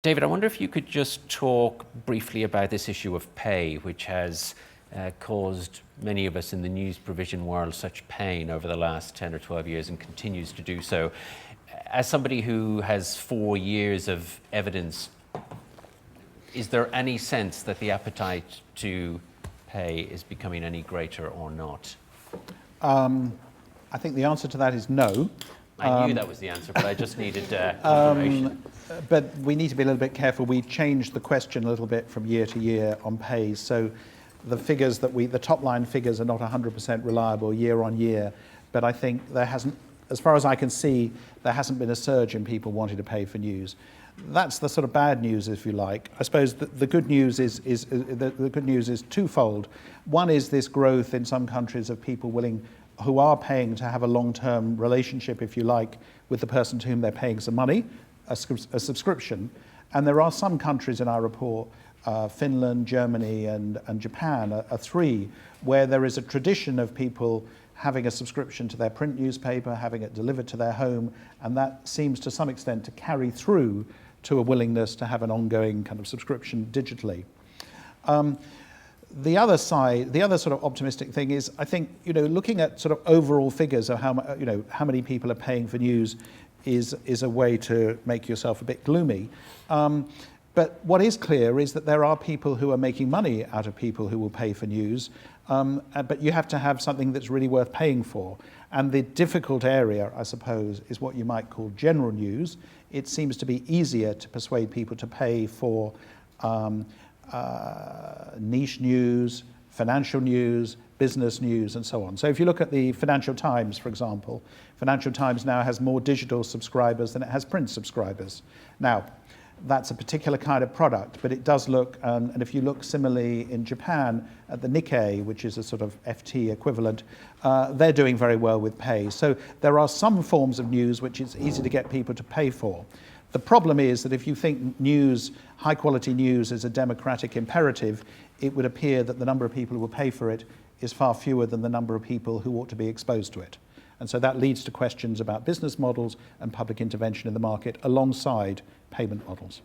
David, I wonder if you could just talk briefly about this issue of pay, which has caused many of us in the news provision world such pain over the last 10 or 12 years and continues to do so. As somebody who has 4 years of evidence, is there any sense that the appetite to pay is becoming any greater or not? I think the answer to that is no. I knew that was the answer, but I just needed confirmation. But we need to be a little bit careful. We changed the question a little bit from year to year on pays. So the figures the top line figures are not 100% reliable year on year. But I think there hasn't, as far as I can see, there hasn't been a surge in people wanting to pay for news. That's the sort of bad news, if you like. I suppose the good news is twofold. One is this growth in some countries of people who are paying to have a long-term relationship, if you like, with the person to whom they're paying some money, a subscription. And there are some countries in our report, Finland, Germany, and Japan are three, where there is a tradition of people having a subscription to their print newspaper, having it delivered to their home, and that seems to some extent to carry through to a willingness to have an ongoing kind of subscription digitally. The other side, the other sort of optimistic thing is, I think, looking at sort of overall figures of how many people are paying for news is a way to make yourself a bit gloomy. But what is clear is that there are people who are making money out of people who will pay for news, but you have to have something that's really worth paying for. And the difficult area, I suppose, is what you might call general news. It seems to be easier to persuade people to pay for niche news, financial news, business news, and so on. So if you look at the Financial Times, for example, Financial Times now has more digital subscribers than it has print subscribers. Now, that's a particular kind of product, but it does look, and if you look similarly in Japan at the Nikkei, which is a sort of FT equivalent, they're doing very well with pay. So there are some forms of news which it's easy to get people to pay for. The problem is that if you think news, high quality news, is a democratic imperative, it would appear that the number of people who will pay for it is far fewer than the number of people who ought to be exposed to it. And so that leads to questions about business models and public intervention in the market alongside payment models.